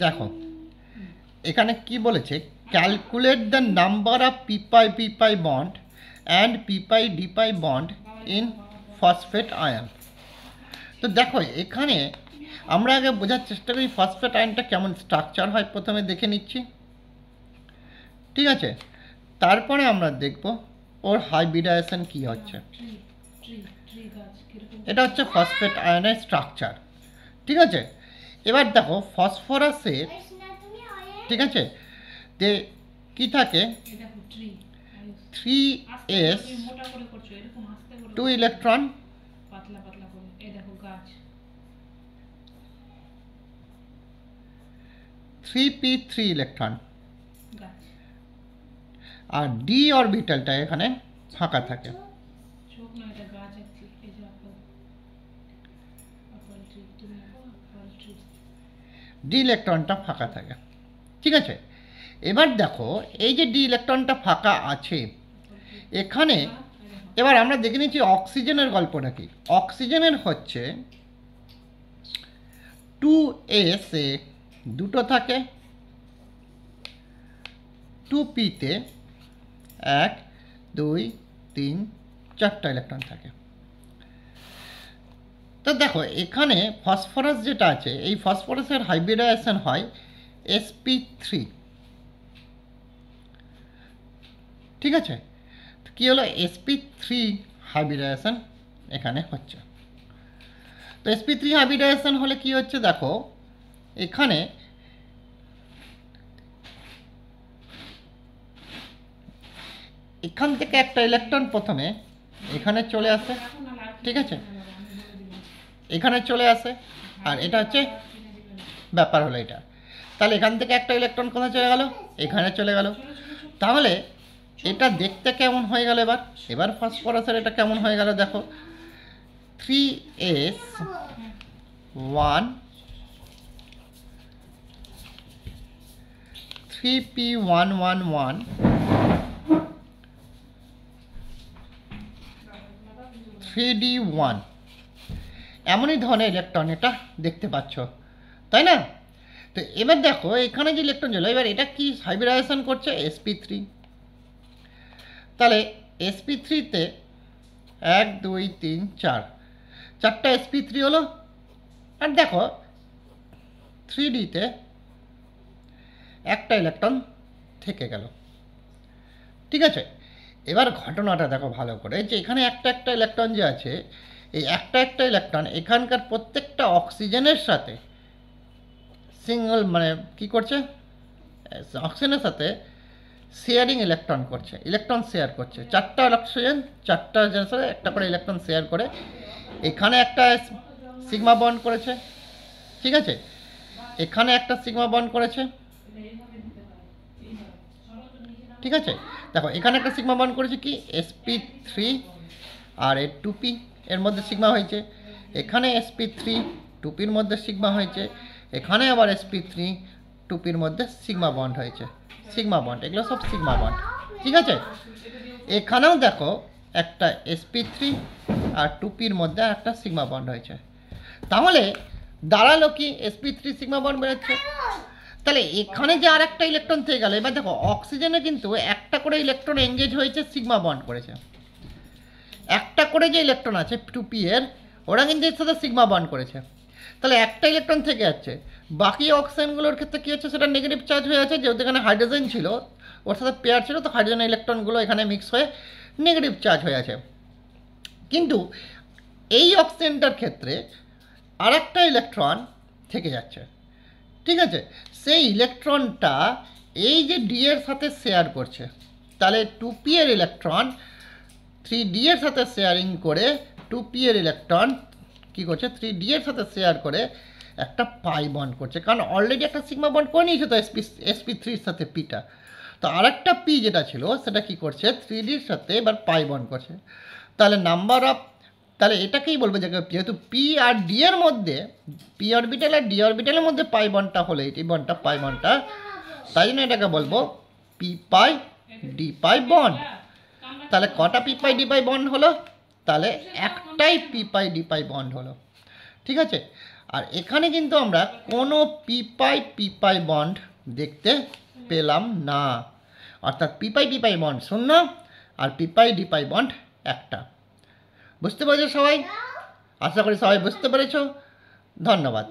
দেখো এখানে কি বলেছে, calculate the number of P pi bond and D pi bond in phosphate ion. তো দেখো এখানে আমরা আগে বোঝার চেষ্টা করি ফসফেট আয়নটা কেমন স্ট্রাকচার হয়, প্রথমে দেখে নিচ্ছি, ঠিক আছে? তারপরে আমরা দেখব ওর হাইব্রিডাইজেশন কি হচ্ছে। এটা হচ্ছে ফসফেট আয়নের স্ট্রাকচার, ঠিক আছে? এবার দেখো ফসফরাসের, ঠিক আছে, যে কি থাকে 3s 2 ইলেকট্রন, 3p3 ইলেকট্রন, আর ডি অরবিটালটা এখানে ফাঁকা থাকে। ডি ইলেকট্রনটা ফাঁকা থাকে, ঠিক আছে? এবার দেখো এই যে ডি ইলেকট্রনটা ফাঁকা আছে এখানে, এবার আমরা দেখে নিচ্ছি অক্সিজেনের গল্পটা কি। অক্সিজেনের হচ্ছে 2s এ দুটো থাকে, 2p-তে 1 2 3 4টা ইলেকট্রন থাকে। তো দেখো এখানে ফসফরাস যেটা আছে, এই ফসফরাসের হাইব্রিডাইজেশন হয় sp3, ঠিক আছে? কি হলো sp3 হাইব্রিডাইজেশন এখানে হচ্ছে। তো sp3 হাইব্রিডাইজেশন হলে কি হচ্ছে দেখো এখানে এখান থেকে একটা ইলেকট্রন প্রথমে এখানে চলে আসে, ঠিক আছে, এখানে চলে আসে, আর এটা হচ্ছে ব্যাপার হলো এটা। তাহলে এখান থেকে একটা ইলেকট্রন কোথায় চলে গেল, এখানে চলে গেল। তাহলে এটা দেখতে কেমন হয়ে গেল, এবার এবার ফসফরাসের এটা কেমন হয়ে গেল দেখো, 3s1 3p111 3d1, এমনই ধরনের ইলেকট্রন এটা দেখতে পাচ্ছ, তাই না? তো এবার দেখো এখানে যে ইলেকট্রন ছিল, এবার এটা কি হাইব্রিডাইজেশন করছে sp3। তাহলে sp3-তে 1 2 3 4 চারটা sp3 হলো, আর দেখো 3d-তে একটা ইলেকট্রন থেকে গেল, ঠিক আছে? এবার ঘটনাটা দেখো ভালো করে, যে এখানে একটা একটা ইলেকট্রন যে আছে, এই একটা একটা ইলেকট্রন এখানকার প্রত্যেকটা অক্সিজেনের সাথে সিঙ্গল মানে কি করছে, অক্সিজেনের সাথে শেয়ারিং ইলেকট্রন করছে, ইলেকট্রন শেয়ার করছে। চারটা অক্সিজেন চারটা সাথে একটা করে ইলেকট্রন শেয়ার করে, এখানে একটা সিগমা বন্ড করেছে, ঠিক আছে, এখানে একটা সিগমা বন্ড করেছে, ঠিক আছে? দেখো এখানে একটা সিগমা বন্ড করেছে কি sp3 আর এর 2p এর মধ্যে সিগমা হয়েছে, এখানে sp3 2pর মধ্যে সিগমা হয়েছে, এখানে আবার sp3 2pর মধ্যে সিগমা বন্ড হয়েছে, সিগমা বন্ড, এগুলো সব সিগমা বন্ড, ঠিক আছে? এখানেও দেখো একটা sp3 আর 2pর মধ্যে একটা সিগমা বন্ড হয়েছে। তাহলে দাঁড়ালো কি sp3 সিগমা বন্ড বেরোচ্ছে। তাহলে এখানে যে আর একটা ইলেকট্রন থেকে গেল, এবার দেখো অক্সিজেনে কিন্তু একটা করে ইলেকট্রন এঙ্গেজ হয়েছে, সিগমা বন্ড করেছে। একটা করে যে ইলেকট্রন আছে 2p এর, ওরা কিন্তু এর সাথে সিগমা বন্ড করেছে। তাহলে একটা ইলেকট্রন থেকে যাচ্ছে, বাকি অক্সিজেনগুলোর ক্ষেত্রে কী হচ্ছে, সেটা নেগেটিভ চার্জ হয়ে আছে, যেহেতু এখানে হাইড্রোজেন ছিল, ওর সাথে পেয়ার ছিল, তো হাইড্রোজেন ইলেকট্রনগুলো এখানে মিক্স হয়ে নেগেটিভ চার্জ হয়ে আছে। কিন্তু এই অক্সিজেনটার ক্ষেত্রে আর একটা ইলেকট্রন থেকে যাচ্ছে, ঠিক আছে? সেই ইলেকট্রনটা এই যে ডি এর সাথে শেয়ার করছে, তাহলে 2p এর ইলেকট্রন 3d এর সাথে শেয়ারিং করে 2p এর ইলেকট্রন কি করছে, 3d এর সাথে শেয়ার করে একটা পাই বন্ড করছে, কারণ অলরেডি একটা সিগমা বন্ড করে নিয়েছে তো sp3-র সাথে পিটা। তো আরেকটা পি যেটা ছিল সেটা কি করছে, 3d-র সাথে এবার পাই বন্ড করছে। তাহলে নাম্বার অফ, তাহলে এটাকেই বলবো যে যেহেতু পি আর ডি এর মধ্যে, পি অরবিটাল আর ডি অরবিটালের মধ্যে পাই বন্ডটা হলে এই বন্ডটা পাই বন্ডটা, তাই জন্য এটাকে বলবো পি পাই ডি পাই বন্ড। তাহলে কটা পি পাই ডি পাই বন্ড হলো, তাহলে একটাই পি পাই ডি পাই বন্ড হলো, ঠিক আছে? আর এখানে কিন্তু আমরা কোনো পি পাই বন্ড দেখতে পেলাম না, অর্থাৎ পি পাই বন্ড শূন্য আর ডি পাই বন্ড একটা। বুঝতে পেরেছো সবাই? আশা করি সবাই বুঝতে পেরেছো। ধন্যবাদ।